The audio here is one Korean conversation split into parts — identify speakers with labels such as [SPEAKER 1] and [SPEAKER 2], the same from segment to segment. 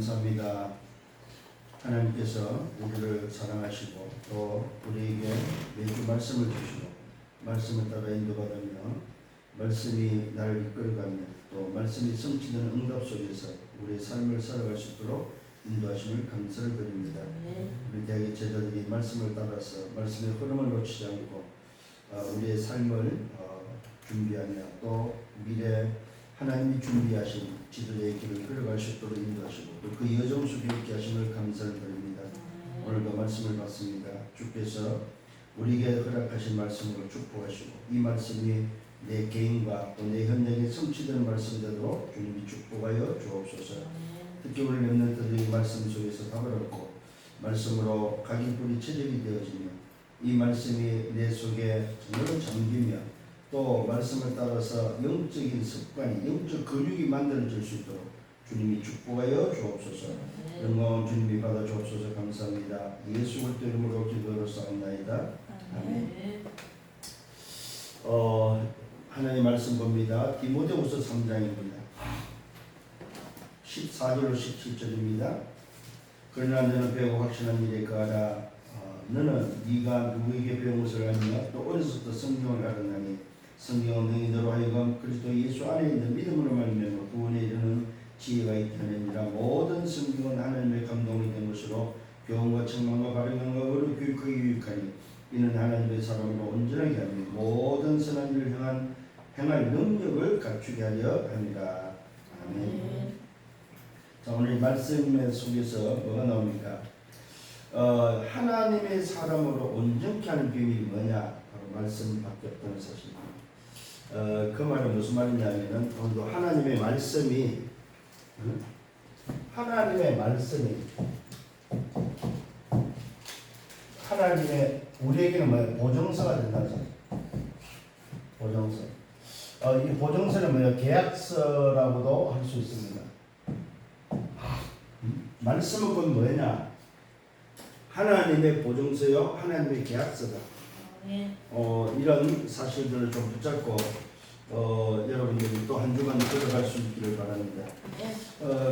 [SPEAKER 1] 감사합니다. 하나님께서 우리를 사랑하시고 또 우리에게 매주 말씀을 주시고 말씀을 따라 인도받으며 말씀이 나를 이끌어가며 또 말씀이 성취되는 응답 속에서 우리의 삶을 살아갈 수 있도록 인도하심을 감사를 드립니다. 우리 대학의 제자들이 말씀을 따라서 말씀의 흐름을 놓치지 않고 우리의 삶을 준비하며 또 미래 하나님이 준비하신 지도자의 길을 걸어갈 수 있도록 인도하시고 또 그 여정 속에 있게 하심을 감사를 드립니다. 오늘도 말씀을 받습니다. 주께서 우리에게 허락하신 말씀으로 축복하시고 이 말씀이 내 개인과 또 내 현장에 성취되는 말씀대로 주님이 축복하여 주옵소서. 특히 우리 렘넌트들이 말씀 속에서 답을 얻고 말씀으로 각인뿌리 체질이 되어지며 이 말씀이 내 속에 정말로 잠기며 또 말씀을 따라서 영적인 습관이 영적 근육이 만들어질 수 있도록 주님이 축복하여 주옵소서. 영광 주님이 받아 주옵소서. 감사합니다. 예수 그리스도 이름으로 기도로 싸움나이다. 아멘. 하나님 말씀 봅니다. 디모데후서 3장입니다. 14절로 17절입니다. 그러나 너는 배우고 확신한 일에 거하라. 너는 네가 누구에게 배운 것을 알며 또 어려서부터 성경을 알았나니 성경은 너희 너로 하여금 그리스도 예수 안에 있는 믿음으로 말미암아 구원에 이르는 지혜가 있다느니라. 모든 성경은 하나님의 감동이 된 것으로 교훈과 책망과 바르게 어로 교육하기 유익하니 이는 하나님의 사람으로 온전하게 하며 모든 선한 일을 행할 능력을 갖추게 하려 합니다. 아멘. 자, 오늘 말씀 속에서 뭐가 나옵니까? 하나님의 사람으로 온전케 하는 비밀이 뭐냐? 바로 말씀밖에 없다는 사실입니다. 그 말은 무슨 말이냐면은 오늘도 하나님의 말씀이 하나님의 우리에게는 뭐예요? 보증서가 된다는 소리. 보증서. 이 보증서는 뭐예요? 계약서라고도 할 수 있습니다. 말씀은 곧 뭐냐? 하나님의 보증서요, 하나님의 계약서다. 이런 사실들을 좀 붙잡고 여러분들이 또 한 주간 걸어갈 수 있기를 바랍니다.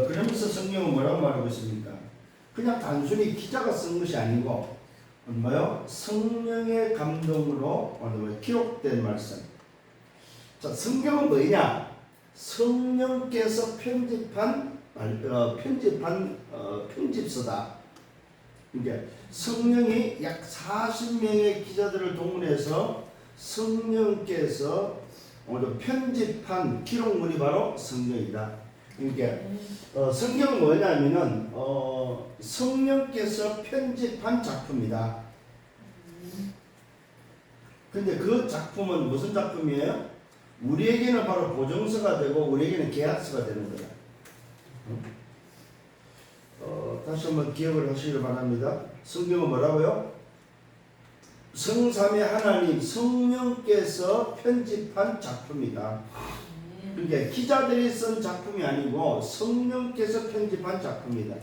[SPEAKER 1] 그러면서 성경은 뭐라고 말하고 있습니까? 그냥 단순히 기자가 쓴 것이 아니고 뭐요? 성령의 감동으로 기록된 말씀. 자, 성경은 뭐냐? 성령께서 편집한 편집서다. 이게 성령이 약 40명의 기자들을 동원해서 성령께서 편집한 기록물이 바로 성경이다. 그러니까 성경은 뭐냐면은 성령께서 편집한 작품이다. 근데 그 작품은 무슨 작품이에요? 우리에게는 바로 보증서가 되고 우리에게는 계약서가 되는 거다. 다시 한번 기억을 하시길 바랍니다. 성경은 뭐라고요? 성삼위 하나님 성령께서 편집한 작품이다. 그러니까 기자들이 쓴 작품이 아니고 성령께서 편집한 작품이다.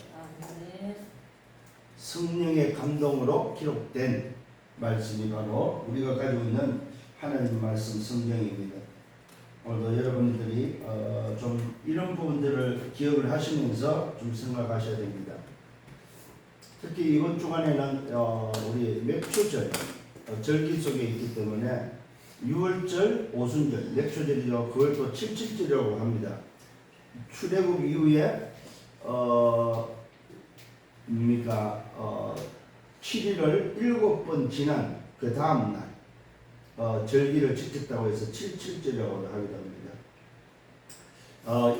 [SPEAKER 1] 성령의 감동으로 기록된 말씀이 바로 우리가 가지고 있는 하나님의 말씀 성경입니다. 오늘도 여러분들이 좀 이런 부분들을 기억을 하시면서 좀 생각하셔야 됩니다. 특히 이번 주간에는 우리 맥초절 절기 속에 있기 때문에 6월절, 오순절, 맥초절이죠. 그걸 또 77절이라고 합니다. 출애굽 이후에 7일을 7번 지난 그 다음 날 절기를 지켰다고 해서 77절이라고 하기도 합니다.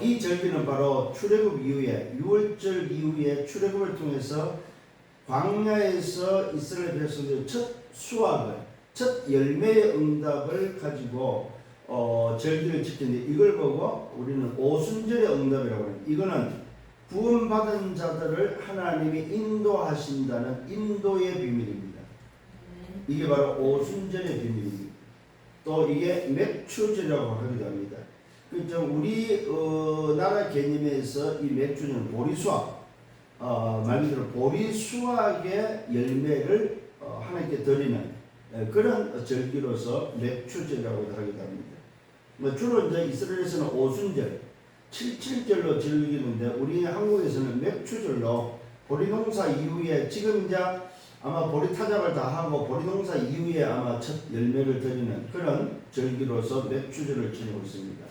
[SPEAKER 1] 이 절기는 바로 출애굽 이후에 6월절 이후에 출애굽을 통해서 광야에서 이스라엘 백성들의 첫 수확을 첫 열매의 응답을 가지고 절기를 지켰는데 이걸 보고 우리는 오순절의 응답이라고 합니다. 이거는 구원받은 자들을 하나님이 인도하신다는 인도의 비밀입니다. 이게 바로 오순절의 비밀입니다. 또 이게 맥추절이라고 하기도 합니다. 그렇죠. 우리 나라 개념에서 이 맥추는 보리수확, 말 그대로 보리수확의 열매를 하나님께 드리는 그런 절기로서 맥추절이라고 하기도 합니다. 주로 이제 이스라엘에서는 오순절, 칠칠절로 즐기는데 우리 한국에서는 맥추절로 보리농사 이후에 지금 이제 아마 보리 타작을 다 하고 보리농사 이후에 아마 첫 열매를 드리는 그런 절기로서 맥추절을 지내고 있습니다.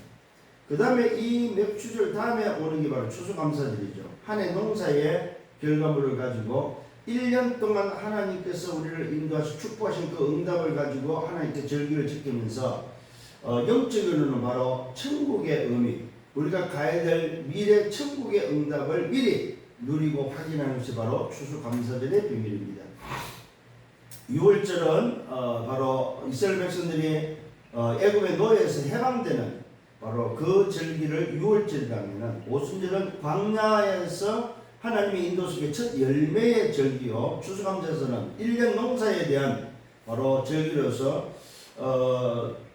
[SPEAKER 1] 그 다음에 이 맥추절 다음에 오는 게 바로 추수감사절이죠. 한 해 농사의 결과물을 가지고 1년 동안 하나님께서 우리를 인도하시 축복하신 그 응답을 가지고 하나님께 절기를 지키면서 영적으로는 바로 천국의 의미, 우리가 가야 될 미래 천국의 응답을 미리 누리고 확인하는 것이 바로 추수감사절의 비밀입니다. 6월절은 바로 이스라엘 백성들이 애굽의 노예에서 해방되는 바로 그 절기를 6월절이라면, 오순절은 광야에서 하나님의 인도 속의 첫 열매의 절기요, 추수감사절은 1년 농사에 대한 바로 절기로서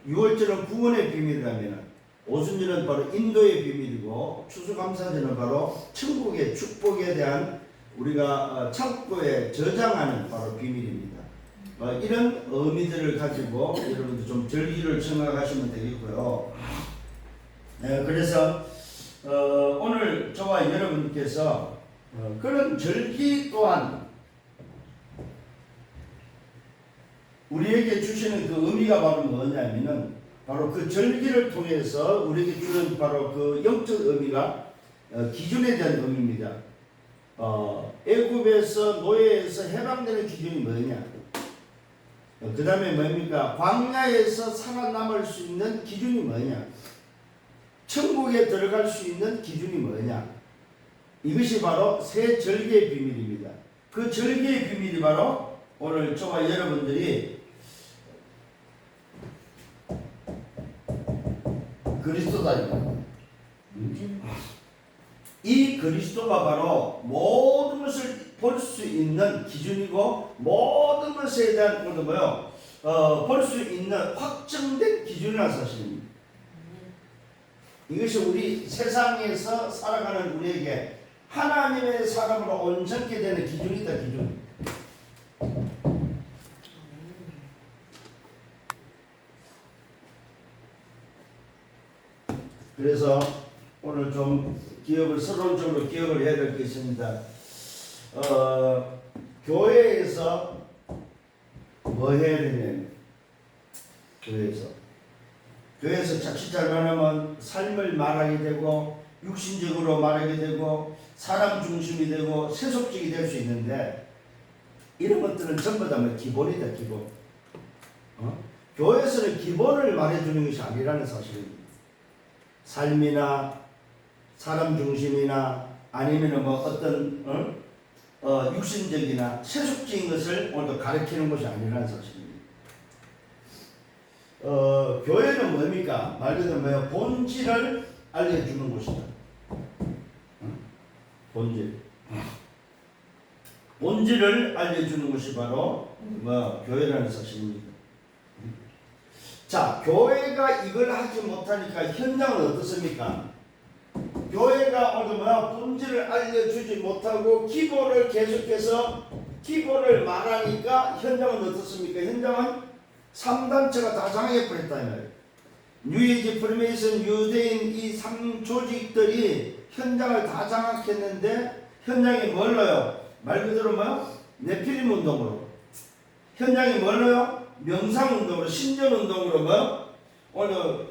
[SPEAKER 1] 6월절은 구원의 비밀이라면, 오순절은 바로 인도의 비밀이고, 추수감사절은 바로 천국의 축복에 대한 우리가 창고에 저장하는 바로 비밀입니다. 이런 의미들을 가지고 여러분들 좀 절기를 생각하시면 되겠고요. 그래서 오늘 저와 여러분께서 그런 절기 또한 우리에게 주시는 그 의미가 바로 뭐냐면은, 바로 그 절기를 통해서 우리에게 주는 바로 그 영적 의미가 기준에 대한 의미입니다. 애굽에서 노예에서 해방되는 기준이 뭐냐? 그 다음에 뭡니까? 광야에서 살아남을 수 있는 기준이 뭐냐? 천국에 들어갈 수 있는 기준이 뭐냐? 이것이 바로 새 절기의 비밀입니다. 그 절기의 비밀이 바로 오늘 저와 여러분들이 그리스도다. 이 그리스도가 바로 모든 것을 볼 수 있는 기준이고, 모든 것에 대한 볼 수 있는 확정된 기준이라는 사실입니다. 이것이 우리 세상에서 살아가는 우리에게 하나님의 사람으로 온전케 되는 기준이다, 기준. 그래서 오늘 좀 서론적으로 기억을 해야 될 게 있습니다. 교회에서 뭐 해야 되냐? 교회에서 자칫 잘못하면 삶을 말하게 되고, 육신적으로 말하게 되고, 사람 중심이 되고, 세속적이 될 수 있는데, 이런 것들은 전부 다 기본이다, 기본. 교회에서는 기본을 말해주는 것이 아니라는 사실입니다. 삶이나 사람 중심이나 아니면 어떤 육신적이나 세속적인 것을 오늘도 가르치는 것이 아니라는 사실입니다. 교회는 뭡니까? 말 그대로 뭐예요? 본질을 알려주는 곳이다. 본질을 알려주는 것이 바로 교회라는 사실입니다. 자, 교회가 이걸 하지 못하니까 현장은 어떻습니까? 교회가 오늘 본질을 알려주지 못하고 기본을 계속해서 기본을 말하니까 현장은 어떻습니까? 현장은 3단체가 다 장애해버렸다 이 말이에요. 뉴에이지, 프리메이슨, 유대인 이 3조직들이 현장을 다 장악했는데, 현장이 뭘로요? 말 그대로 네피림 운동으로, 현장이 뭘로요? 명상운동으로, 신전운동으로 오늘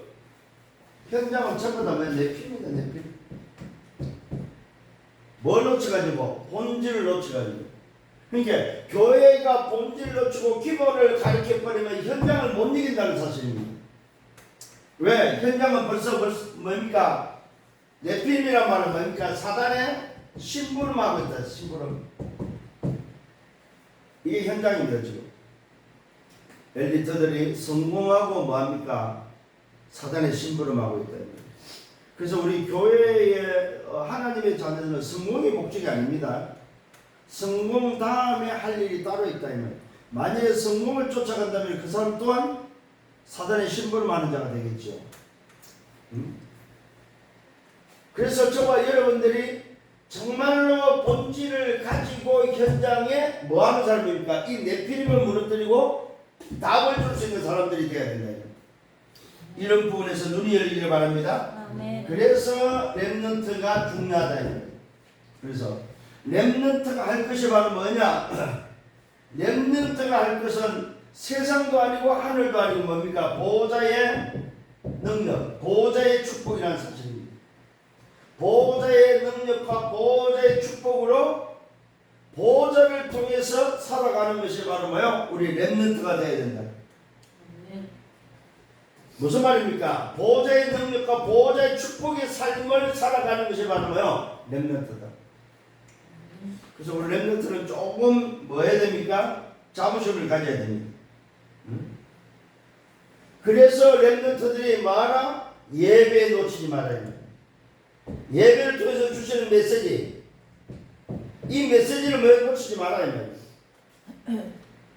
[SPEAKER 1] 현장은 전부 다 네피림이다, 네피림. 뭘 놓쳐가지고? 본질을 놓쳐가지고. 그러니까 교회가 본질을 놓치고 기본을 가르쳐버리면 현장을 못 이긴다는 사실입니다. 왜? 현장은 벌써 뭡니까? 네피림이란 말은 뭡니까? 사단의 심부름하고 있다, 심부름. 이게 현장입니다, 지금. 엘리트들이 성공하고 뭐합니까? 사단의 심부름하고 있다. 그래서 우리 교회의 하나님의 자녀들은 성공이 목적이 아닙니다. 성공 다음에 할 일이 따로 있다. 만약에 성공을 쫓아간다면 그 사람 또한 사단의 심부름하는 자가 되겠죠. 그래서 저와 여러분들이 정말로 본질을 가지고 현장에 뭐하는 사람입니까? 이 네피림을 무너뜨리고 답을 줄 수 있는 사람들이 되어야 된다. 이런 부분에서 눈이 열리기를 바랍니다.
[SPEAKER 2] 아멘.
[SPEAKER 1] 그래서 렘넌트가 중요하다. 그래서 렘넌트가 할 것이 바로 뭐냐? 렘넌트가 할 것은 세상도 아니고 하늘도 아니고 뭡니까? 보호자의 능력, 보호자의 축복이라는 사실입니다. 보호자의 능력과 보호자의 축복으로 보호자를 통해서 살아가는 것이 바로 뭐요? 우리 렘넌트가 되어야 된다. 무슨 말입니까? 보호자의 능력과 보호자의 축복의 삶을 살아가는 것이 바로 뭐요? 렘넌트다. 그래서 우리 렘넌트는 조금 뭐 해야 됩니까? 자부심을 가져야 됩니다. 그래서 렘넌트들이 뭐하라? 예배에 놓치지 말아야 됩니다. 예배를 통해서 주시는 메시지, 이 메시지를 왜 놓치지 말아야 됩니다.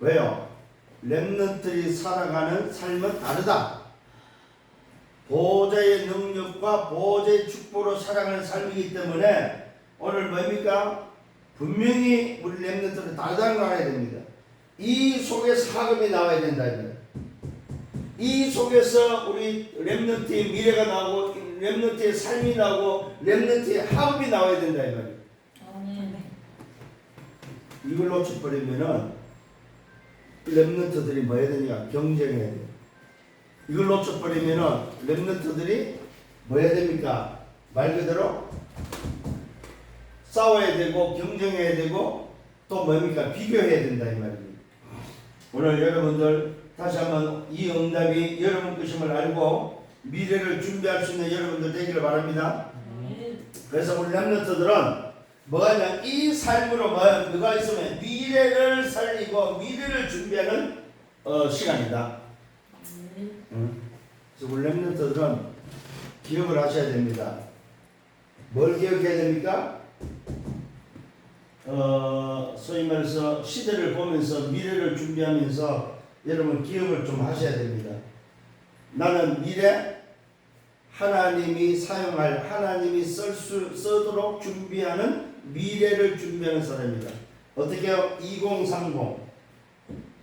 [SPEAKER 1] 왜요? 렘넌트들이 살아가는 삶은 다르다. 보호자의 능력과 보호자의 축복으로 살아가는 삶이기 때문에 오늘 뭡니까? 분명히 우리 렘넌트는 다르다는 걸 알아야 됩니다. 이 속에 사금이 나와야 된다. 이 속에서 우리 렘넌트의 미래가 나오고 렘넌트의 삶이 나오고 렘넌트의 학업이 나와야 된다. 이 말이에요. 이걸 놓쳐버리면은 렘넌트들이 뭐 해야 되냐? 경쟁해야 돼요. 이걸 놓쳐버리면은 렘넌트들이 뭐 해야 됩니까? 말 그대로 싸워야 되고 경쟁해야 되고 또 뭡니까? 비교해야 된다 이 말입니다. 오늘 여러분들 다시 한번 이 응답이 여러분 것임을 알고 미래를 준비할 수 있는 여러분들 되기를 바랍니다. 그래서 우리 렘넌트들은 뭐하냐? 이 삶으로 뭐가 있으면 미래를 살리고 미래를 준비하는 시간이다. 그래서 우리 렘넌트들은 기억을 하셔야 됩니다. 뭘 기억해야 됩니까? 소위 말해서 시대를 보면서 미래를 준비하면서 여러분 기억을 좀 하셔야 됩니다. 나는 미래 하나님이 사용할 하나님이 쓰도록 준비하는 미래를 준비하는 사람입니다. 어떻게요? 2030과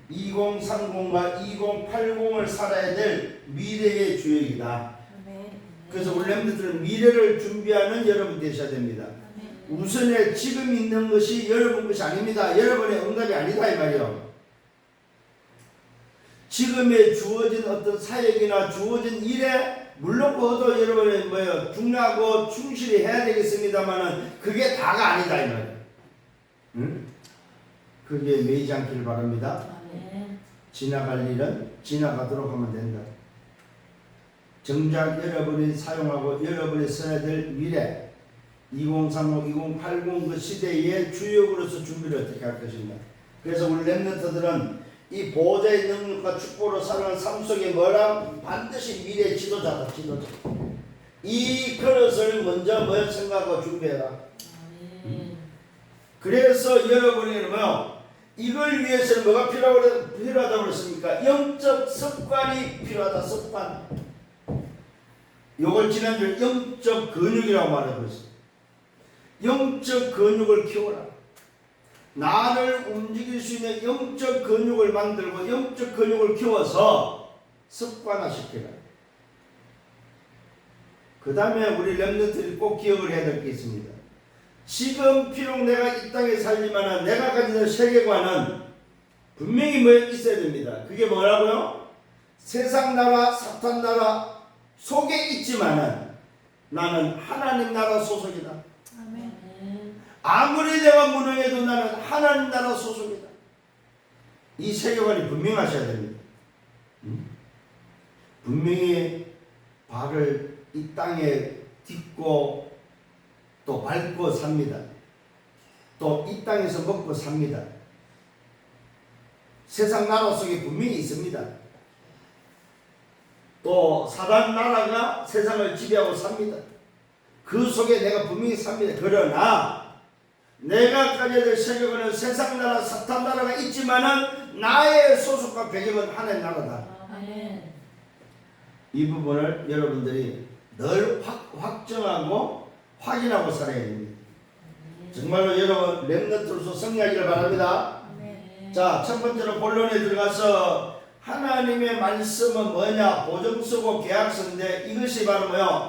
[SPEAKER 1] 2080을 살아야 될 미래의 주역이다. 그래서 우리 렘넌트들은 미래를 준비하는 여러분 되셔야 됩니다. 우선에 지금 있는 것이 여러분 것이 아닙니다. 여러분의 응답이 아니다 이 말이요. 지금에 주어진 어떤 사역이나 주어진 일에 물론 그것도 여러분의 뭐예요? 중요하고 충실히 해야 되겠습니다만은 그게 다가 아니다 이 말이에요. 응? 그게 매이지 않기를 바랍니다. 지나갈 일은 지나가도록 하면 된다. 정작 여러분이 사용하고 여러분이 써야 될 미래 2035, 2080 그 시대의 주역으로서 준비를 어떻게 할 것인가. 그래서 우리 렘넌트들은 이 보호자의 능력과 축복으로 살아가는 삶 속에 뭐라? 반드시 미래의 지도자다. 지도자. 이 그릇을 먼저 뭐 생각하고 준비해라. 그래서 여러분이 뭐요? 이걸 위해서는 뭐가 필요하다고 그랬습니까? 영적 습관이 필요하다. 습관. 요걸 지난주에 영적 근육이라고 말하고 있어요. 영적 근육을 키워라. 나를 움직일 수 있는 영적 근육을 만들고 영적 근육을 키워서 습관화시키라. 그 다음에 우리 렘넌트들이 꼭 기억을 해야 될 게 있습니다. 지금 비록 내가 이 땅에 살지만 내가 가지는 세계관은 분명히 뭐 있어야 됩니다. 그게 뭐라고요? 세상 나라, 사탄 나라 속에 있지만은 나는 하나님 나라 소속이다. 아무리 내가 무능해도 나는 하나님 나라 소속이다. 이 세계관이 분명하셔야 됩니다. 분명히 발을 이 땅에 딛고 또 밟고 삽니다. 또 이 땅에서 먹고 삽니다. 세상 나라 속에 분명히 있습니다. 또 사단 나라가 세상을 지배하고 삽니다. 그 속에 내가 분명히 삽니다. 그러나 내가 가져야 될 세계관은 세상 나라, 사탄 나라가 있지만은 나의 소속과 배경은 하나님 나라다. 이 부분을 여러분들이 늘 확정하고 확인하고 살아야 됩니다. 정말로 여러분 렘넌트로서 승리하기를 바랍니다. 자, 첫 번째로 본론에 들어가서 하나님의 말씀은 뭐냐? 보증서고 계약서인데 이것이 바로 뭐요?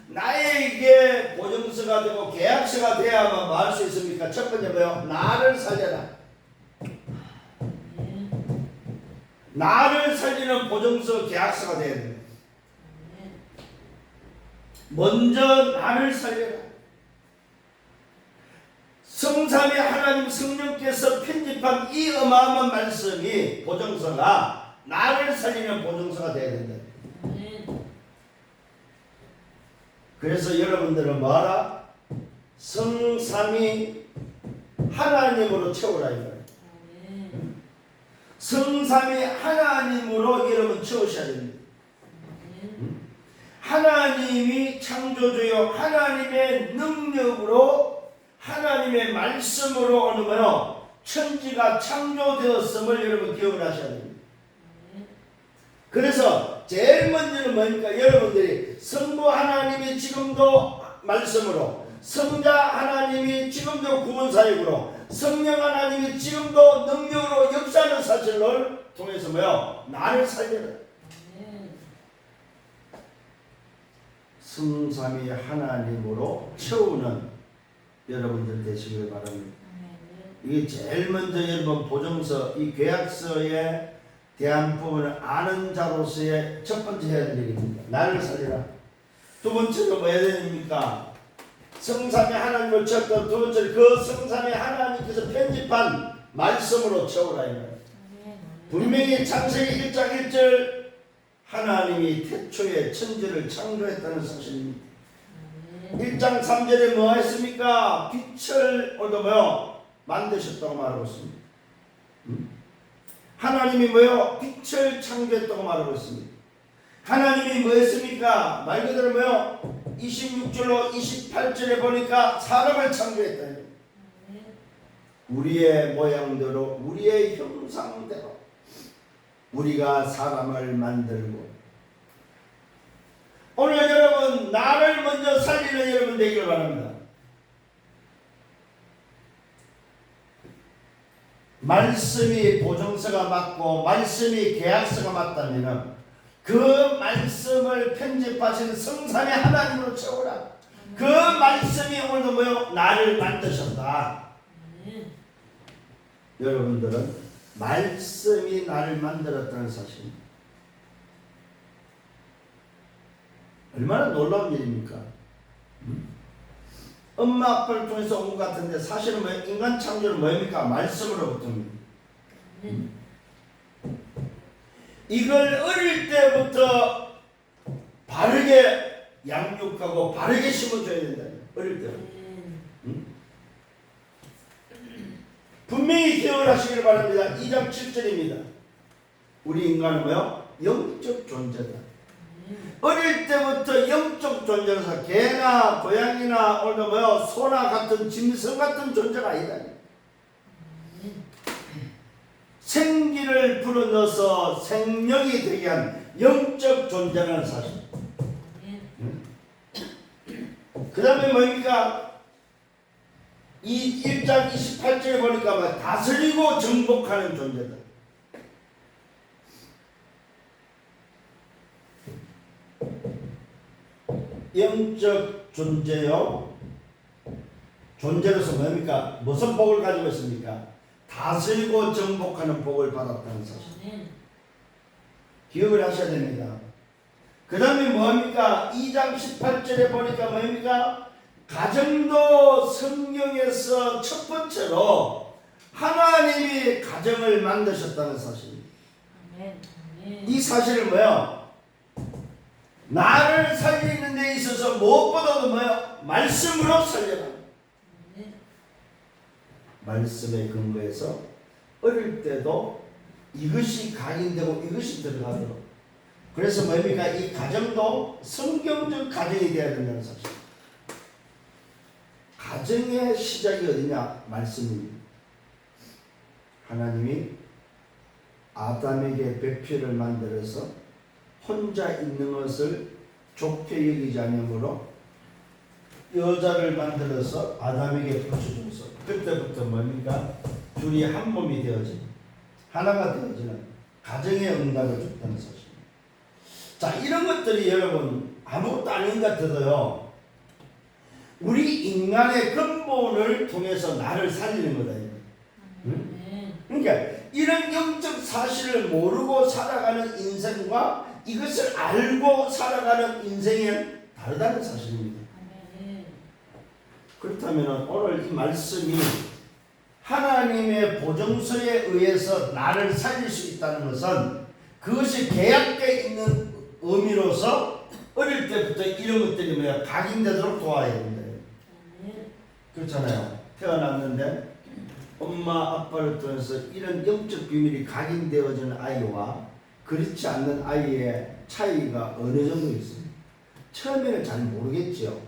[SPEAKER 1] 나에게 보증서가 되고 계약서가 돼야만 뭐 할 수 있습니까? 첫 번째 뭐요? 나를 살려라. 나를 살리는 보증서 계약서가 돼야 됩니다. 먼저 나를 살려라. 성삼위 하나님 성령께서 편집한 이 어마어마한 말씀이 보증서가 나를 살리는 보증서가 돼야 된다. 그래서 여러분들은 뭐하라? 성삼위 하나님으로 채우라 이거예요. 성삼위 하나님으로 여러분 채우셔야 됩니다. 하나님이 창조주요 하나님의 능력으로 하나님의 말씀으로 어느 거요 천지가 창조되었음을 여러분 기억을 하셔야 됩니다. 그래서 제일 먼저는 뭐니까 여러분들이 성부 하나님이 지금도 말씀으로, 성자 하나님이 지금도 구원사역으로, 성령 하나님이 지금도 능력으로 역사하는 사실을 통해서 뭐요? 나를 살려라. 성삼위 하나님으로 채우는 여러분들 되시길 바랍니다. 이게 제일 먼저 여러분 보증서, 이 계약서에 대한 부분을 아는 자로서의 첫 번째 해야 될 일입니다. 나를 살리라. 두 번째로 뭐 해야 됩니까? 성삼위 하나님을 채웠던 두 번째로 그 성삼위 하나님께서 편집한 말씀으로 채우라. 분명히 창세기 1장 1절 하나님이 태초에 천지를 창조했다는 사실입니다. 1장 3절에 뭐 했습니까? 빛을 얻어며 만드셨다고 말하고 있습니다. 하나님이 뭐요? 빛을 창조했다고 말하고 있습니다. 하나님이 뭐 했습니까? 말 그대로 뭐요? 26절로 28절에 보니까 사람을 창조했다. 우리의 모양대로, 우리의 형상대로 우리가 사람을 만들고. 오늘 여러분 나를 먼저 살리는 여러분 되기를 바랍니다. 말씀이 보증서가 맞고 말씀이 계약서가 맞다면 그 말씀을 편집하신 성삼위 하나님으로 채우라. 그 말씀이 오늘도 뭐요? 나를 만드셨다. 여러분들은 말씀이 나를 만들었다는 사실, 얼마나 놀라운 일입니까? 엄마 아빠를 통해서 온 것 같은데 사실은 뭐 인간 창조는 뭐입니까? 말씀으로부터입니다. 이걸 어릴 때부터 바르게 양육하고 바르게 심어줘야 된다. 어릴 때. 분명히 기억을 하시길 바랍니다. 2장 7절입니다. 우리 인간은 뭐요? 영적 존재다. 어릴 때부터 영적 존재로서 개나 고양이나 오늘 뭐요? 소나 같은 짐승 같은 존재가 아니다. 생기를 불어넣어서 생명이 되게 한 영적 존재라는 사실. 그 다음에 뭡니까? 이 1장 28절에 보니까 뭐 다스리고 정복하는 존재다. 영적 존재요. 존재로서 뭡니까? 무슨 복을 가지고 있습니까? 다스리고 정복하는 복을 받았다는 사실. 기억을 하셔야 됩니다. 그 다음에 뭐합니까? 2장 18절에 보니까 뭡니까? 가정도 성경에서 첫 번째로 하나님이 가정을 만드셨다는 사실. 이 사실은 뭐예요? 나를 살리는 데 있어서 무엇보다도 뭐예요? 말씀으로 살려라. 말씀에 근거해서 어릴 때도 이것이 각인되고 이것이 들어가도록. 그래서 뭡니까? 이 가정도 성경적 가정이 되어야 된다는 사실. 가정의 시작이 어디냐? 말씀입니다. 하나님이 아담에게 배필을 만들어서 혼자 있는 것을 좋게 여기지 않으므로 여자를 만들어서 아담에게 붙여줘서 그때부터 뭡니까? 둘이 한 몸이 되어지는, 하나가 되어지는, 가정의 응답을 줬다는 사실. 자, 이런 것들이 여러분 아무것도 아닌 것 같아도요, 우리 인간의 근본을 통해서 나를 살리는 거다. 응? 그러니까 이런 영적 사실을 모르고 살아가는 인생과 이것을 알고 살아가는 인생은 다르다는 사실입니다. 그렇다면 오늘 이 말씀이 하나님의 보증서에 의해서 나를 살릴 수 있다는 것은 그것이 계약되어 있는 의미로서 어릴 때부터 이런 것들이 뭐야? 각인되도록 도와야 됩니다. 그렇잖아요. 태어났는데 엄마 아빠를 통해서 이런 영적 비밀이 각인되어지는 아이와 그렇지 않는 아이의 차이가 어느 정도 있습니다. 처음에는 잘 모르겠죠.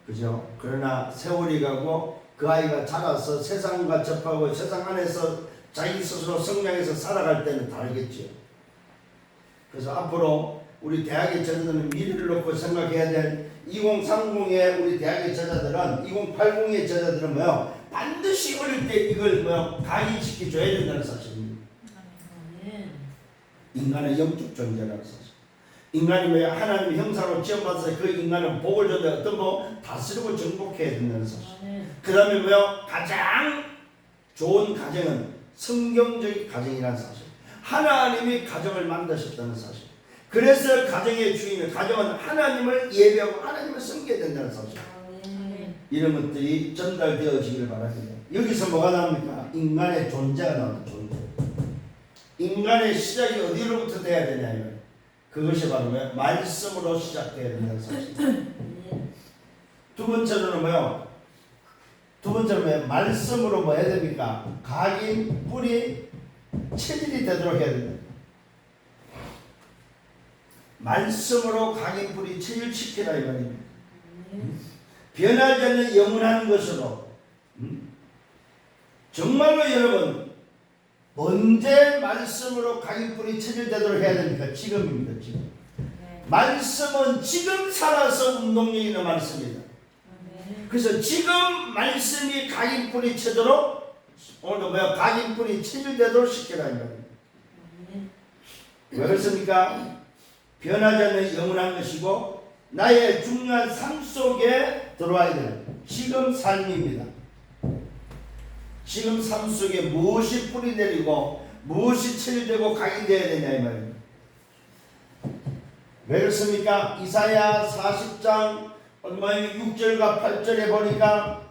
[SPEAKER 1] 그죠? 그러나 세월이 가고 그 아이가 자라서 세상과 접하고 세상 안에서 자기 스스로 성장해서 살아갈 때는 다르겠죠. 그래서 앞으로 우리 대학의 제자들은 미래를 놓고 생각해야 될 2030의 우리 대학의 제자들은 2080의 제자들은 뭐요? 반드시 어릴 때 이걸 뭐요? 각인시켜 줘야 된다는 사실입니다. 인간의 영적 존재라는 사실. 인간이 왜 하나님의 형상으로 지어받아서 그 인간은 복을 줘야 어떤 뭐 다스리고 정복해야 된다는 사실. 그 다음에 뭐요? 가장 좋은 가정은 성경적인 가정이라는 사실. 하나님이 가정을 만드셨다는 사실. 그래서 가정의 주인은 가정은 하나님을 예배하고 하나님을 섬겨야 된다는 사실. 이런 것들이 전달되어지기를 바랍니다. 여기서 뭐가 나옵니까? 인간의 존재가 나옵니다. 존재. 인간의 시작이 어디로부터 돼야 되냐면 그것이 바로 뭐예요? 말씀으로 시작돼야 된다는 사실. 두 번째로는 뭐요? 두 번째는 뭐예요? 말씀으로 뭐 해야 됩니까? 각인, 뿌리, 체질이 되도록 해야 됩니다. 말씀으로 각인, 뿌리, 체질시키라 이 말입니다. 변하지 않는 영원한 것으로. 정말로 여러분 언제 말씀으로 각인, 뿌리, 체질되도록 해야 됩니까? 지금입니다. 지금. 말씀은 지금 살아서 운동력이 있는 말씀입니다. 그래서 지금 말씀이 각인, 뿌리, 체도록 오늘 뭐야? 각인, 뿌리, 체질되도록 시키라 이 말입니다. 왜 그렇습니까? 변하지 않는 영원한 것이고 나의 중요한 삶 속에 들어와야 되는 지금 삶입니다. 지금 삶 속에 무엇이 뿌리 내리고 무엇이 체질되고 각인되어야 되냐 이 말입니다. 왜 그렇습니까? 이사야 40장 6절과 8절에 보니까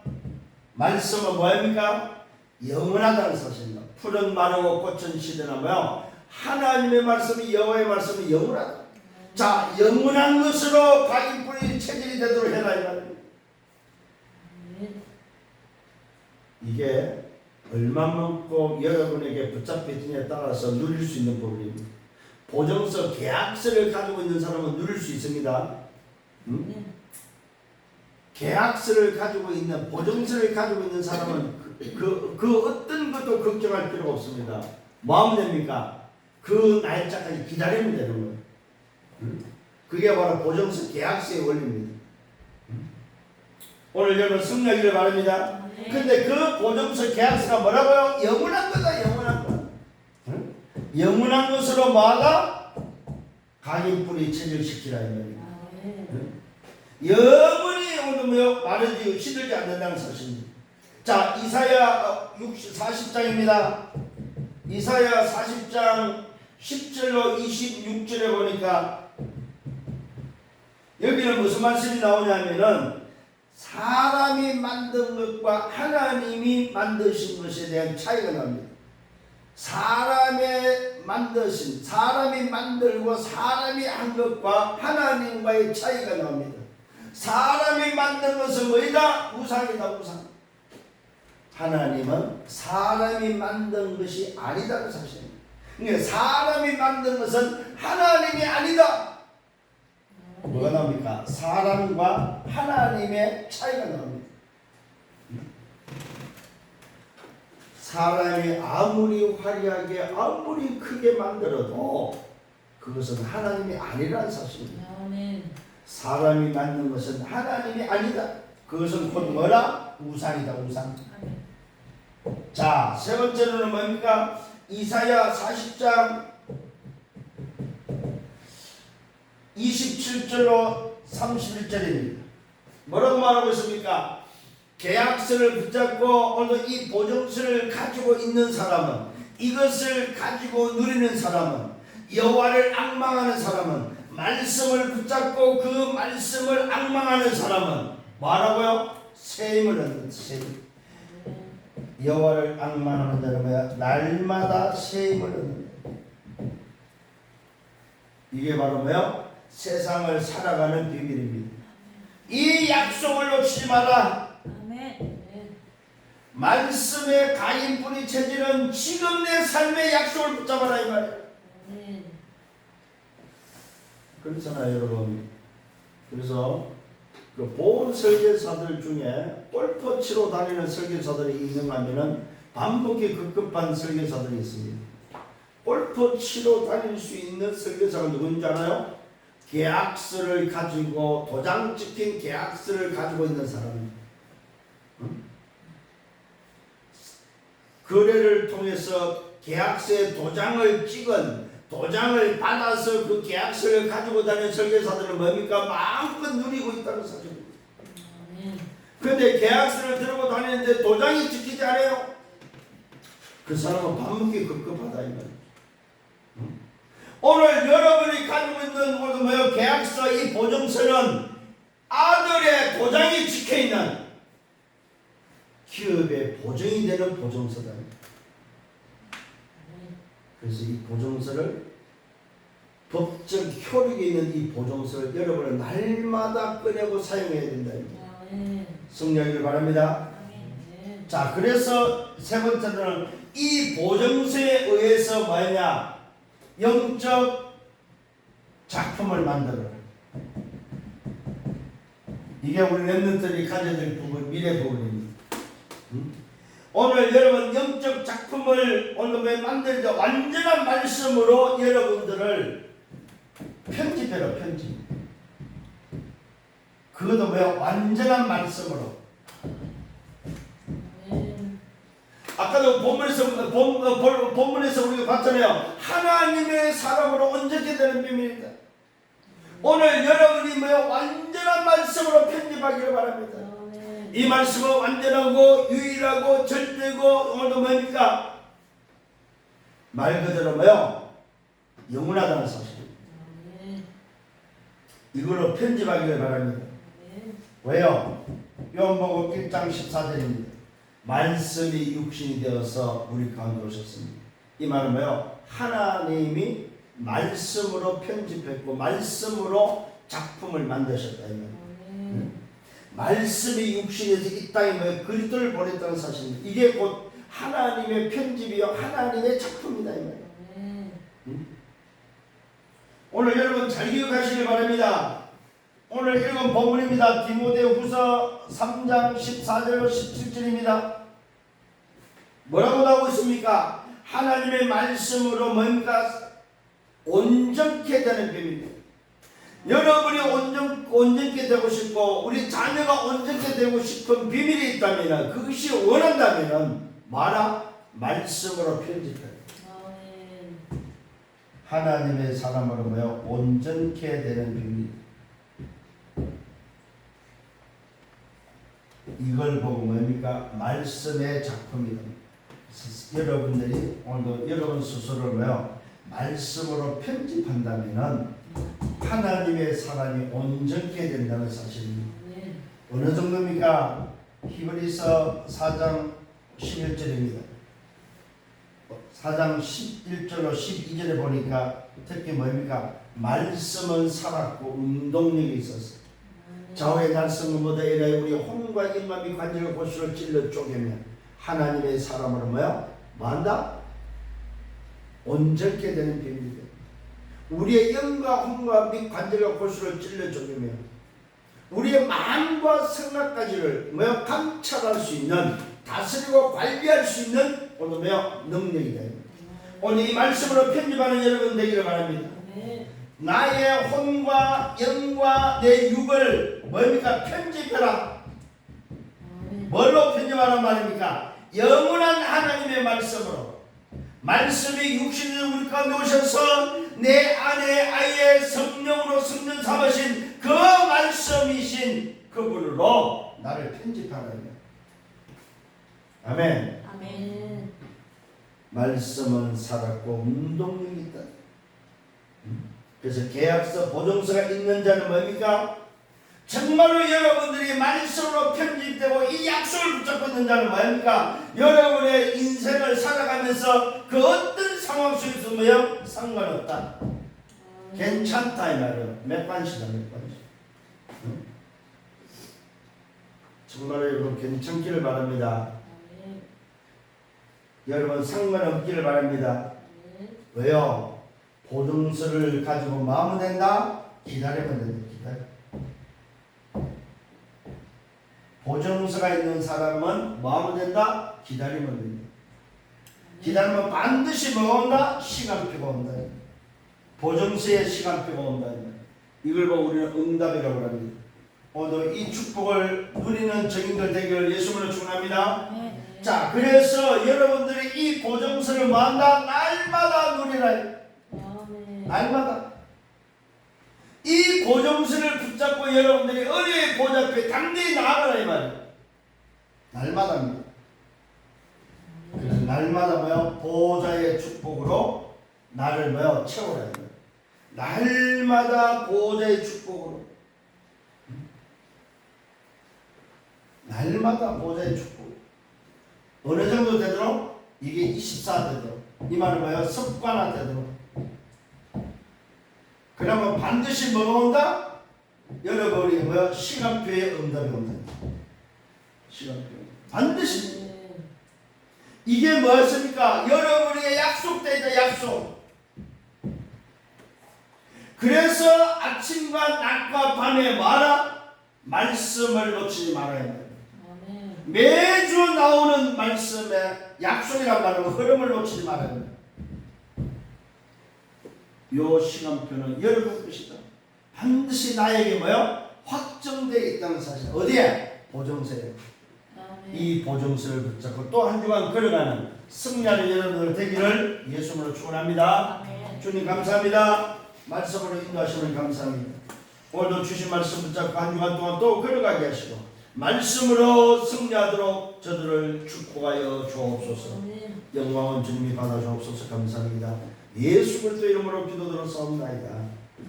[SPEAKER 1] 말씀은 뭐입니까? 영원하다는 사실입니다. 풀은 마르고 꽃은 시드나며 하나님의 말씀이 여호와의 말씀이 영원하다. 자, 영원한 것으로 각인, 뿌리, 체질이 되도록 해라 이 말입니다. 이게 얼마만큼 여러분에게 붙잡혀지냐에 따라서 누릴 수 있는 법입니다. 보증서, 계약서를 가지고 있는 사람은 누릴 수 있습니다. 계약서를 가지고 있는, 보증서를 가지고 있는 사람은 그 어떤 것도 걱정할 필요가 없습니다. 뭐 하면 됩니까? 그 날짜까지 기다리면 되는 거예요. 그게 바로 보증서, 계약서의 원리입니다. 오늘 여러분 승리하기를 바랍니다. 근데 그 보증서, 계약서가 뭐라고요? 영원한 거다, 영원한 거. 영원한 것으로 뭐하다? 각인, 뿌리, 체질시키라 이 말입니다. 영원히 오늘 뭐요? 마르지, 시들지 않는다는 사실입니다. 자, 이사야 40장입니다. 이사야 40장 10절로 26절에 보니까 여기는 무슨 말씀이 나오냐면은 사람이 만든 것과 하나님이 만드신 것에 대한 차이가 납니다. 사람이 만들고 사람이 한 것과 하나님과의 차이가 나옵니다. 사람이 만든 것은 뭐이다? 우상이다, 우상. 하나님은 사람이 만든 것이 아니다는 사실입니다. 그러니까 사람이 만든 것은 하나님이 아니다. 뭐가 나옵니까? 사람과 하나님의 차이가 나옵니다. 사람이 아무리 화려하게 아무리 크게 만들어도 그것은 하나님이 아니라는 사실입니다. 사람이 만든 것은 하나님이 아니다. 그것은 곧 뭐라? 우상이다, 우상. 자, 세 번째로는 뭡니까? 이사야 40장 27절로 31절입니다. 뭐라고 말하고 있습니까? 계약서를 붙잡고 오늘 이 보증서를 가지고 있는 사람은, 이것을 가지고 누리는 사람은, 여호와를 앙망하는 사람은, 말씀을 붙잡고 그 말씀을 앙망하는 사람은 뭐하라고요? 세임을 얻는 세임. 여호와를 앙망하는 자는 뭐야? 날마다 세임을 얻는. 이게 바로 뭐야? 세상을 살아가는 비밀입니다. 이 약속을 놓치지 마라. 말씀의 가인 뿌리 체질은 지금 내 삶의 약속을 붙잡아라 이 말이야. 그렇잖아요 여러분. 그래서 그 보험 설계사들 중에 골프 치러 다니는 설계사들이 있는가면은 반복이 급급한 설계사들이 있습니다. 골프 치러 다닐 수 있는 설계사가 누군지 알아요? 계약서를 가지고 도장 찍힌 계약서를 가지고 있는 사람입니다. 거래를 통해서 계약서에 도장을 찍은, 도장을 받아서 그 계약서를 가지고 다니는 설계사들은 뭡니까? 마음껏 누리고 있다는 사실입니다. 그런데 계약서를 들고 다니는데 도장이 찍히지 않아요? 그 사람은 밥 먹기 급급하다 이 말이에요. 오늘 여러분이 가지고 있는 오늘 뭐요? 계약서 이 보증서는 아들의 도장이 찍혀있는 기업의 보증이 되는 보증서다. 그래서 이 보증서를, 법적 효력이 있는 이 보증서를 여러분은 날마다 꺼내고 사용해야 된다. 성령이길 바랍니다. 자, 그래서 세 번째는 이 보증서에 의해서 뭐냐? 영적 작품을 만들어라. 이게 우리 렘넌트들이 가져야 될 부분, 미래 부분입니다. 오늘 여러분 영적 작품을 오늘 왜 만들자? 완전한 말씀으로 여러분들을 편집해라. 편집. 그것도 왜 완전한 말씀으로. 아까도 본문에서 우리가 봤잖아요. 하나님의 사람으로 온전케 되는 비밀입니다. 오늘 여러분이 뭐요? 완전한 말씀으로 편집하기를 바랍니다. 이 말씀은 완전하고 유일하고 절대고 오늘도 뭡니까? 말 그대로 뭐요? 영원하다는 사실입니다. 이걸로 편집하기를 바랍니다. 왜요? 요한복음 1장 14절입니다. 말씀이 육신이 되어서 우리 가운데 오셨습니다. 이 말은 뭐요? 하나님이 말씀으로 편집했고 말씀으로 작품을 만드셨다 이 말이에요. 말씀이 육신이 돼서 이 땅에 뭐요? 그리스도를 보냈다는 사실입니다. 이게 곧 하나님의 편집이요 하나님의 작품이다 이 말이에요. 오늘 여러분 잘 기억하시길 바랍니다. 오늘 읽은 본문입니다. 디모데후서 3장 14절로 17절입니다. 뭐라고 나오고 있습니까? 하나님의 말씀으로 뭡니까? 온전케 되는 비밀입니다. 여러분이 온전케 되고 싶고 우리 자녀가 온전케 되고 싶은 비밀이 있다면 그것이 원한다면 마라 말씀으로 편집해요. 하나님의 사람으로 뭐요? 온전케 되는 비밀. 이걸 보고 뭡니까? 말씀의 작품이다. 여러분들이 오늘도 여러분 스스로를 뭐요? 말씀으로 편집한다면은 하나님의 사람이 온전케 된다는 사실입니다. 어느 정도입니까? 히브리서 4장 11절입니다. 4장 11절로 12절에 보니까 특히 뭡니까? 말씀은 살았고 운동력이 있었어요. 좌우의 날성문보다 이래 우리 혼과 입마비 관절과 골수를 찔러 쪼개며 하나님의 사람으로 뭐야? 뭐한다? 온전케 되는 비밀이다. 우리의 영과 혼과 및 관절과 골수를 찔러 쪼개며 우리의 마음과 생각까지를 뭐야? 감찰할 수 있는, 다스리고 관리할 수 있는 오늘 뭐야? 능력이다. 오늘 이 말씀으로 편집하는 여러분 되기를 바랍니다. 나의 혼과 영과 내 육을 뭡니까? 편집해라. 뭘로 편집하란 말입니까? 영원한 하나님의 말씀으로, 말씀이 육신으로 우리 가운데 오셔서 내 안에 아예 성령으로 성전 삼으신 그 말씀이신 그분으로 나를 편집하라는. 아멘.
[SPEAKER 2] 아멘.
[SPEAKER 1] 말씀은 살았고 운동력이 있다. 그래서 계약서 보증서가 있는 자는 뭡니까? 정말로 여러분들이 말씀으로 편집되고 이 약속을 붙잡고 있는 자는 뭡니까? 여러분의 인생을 살아가면서 그 어떤 상황 속에서 뭐요? 상관없다. 괜찮다 이 말이에요. 몇 반시다 몇 반시. 응? 정말로 여러분 괜찮기를 바랍니다. 여러분 상관없기를 바랍니다. 왜요? 보증서를 가지고 마음은 된다? 기다리면 된다. 기다려. 보증서가 있는 사람은 마음은 된다? 기다리면 된다. 기다리면 반드시 뭐가 온다? 시간표가 온다. 보증서에 시간표가 온다. 이걸 보고 우리는 응답이라고 합니다. 오늘 이 축복을 누리는 정인들 되기를 예수님으로 축원합니다. 자, 그래서 여러분들이 이 보증서를 뭐한다? 날마다 누리라. 날마다 이 보증서를 붙잡고 여러분들이 어려의 보좌 앞에 당대히 나아가라 이 말이에요. 날마다입니다. 그래서 날마다 뭐요? 보좌의 축복으로 나를 뭐요? 채우라 이 말이에요. 날마다 보좌의 축복으로, 날마다 보좌의 축복. 어느 정도 되도록? 이게 24 되도록. 이 말은 뭐예요? 습관화 되도록. 그러면 반드시 뭐가 온다? 여러분이 뭐야? 시간표에 응답이 온다. 시간표. 반드시. 이게 무엇입니까? 여러분에게 약속되어 있다. 약속. 그래서 아침과 낮과 밤에 뭐하라? 말씀을 놓치지 말아야 돼. 매주 나오는 말씀에 약속이란 말은 흐름을 놓치지 말아야 돼. 요 시간표는 여러분 것이다. 반드시 나에게 뭐요? 확정되어 있다는 사실. 어디에? 보증서에. 이 보증서를 붙잡고 또 한 주간 걸어가는 승리하는 여러분들 되기를 예수님으로 축원합니다. 주님 감사합니다. 말씀으로 인도하시면 감사합니다. 오늘도 주신 말씀 붙잡고 한 주간 동안 또 걸어가게 하시고 말씀으로 승리하도록 저들을 축복하여 주옵소서. 영광은 주님이 받아 주옵소서. 감사합니다. 예수 그리스도 이름으로 기도드렸사옵나이다.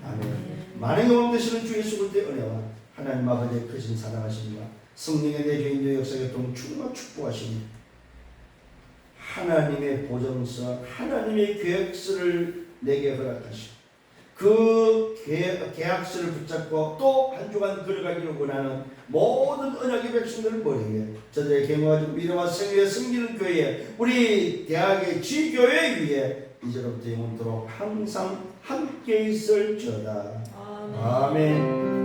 [SPEAKER 1] 아멘. 많은 영광 되시는 주 예수 그리스도의 은혜와 하나님 아버지의 크신 사랑하심과 성령의 내주인의 역사의 동 충만 축복하시니 하나님의 보증서, 하나님의 계약서를 내게 허락하시고 그 계약서를 붙잡고 또 한 주간 걸어가기를 원하는 모든 언약의 백성들 머리에 저들의 경험과 믿음과 생애에 섬기는 교회, 우리 대학의 지교회 위에 이제로부터 영원토록 항상 함께 있을지어다. 아멘.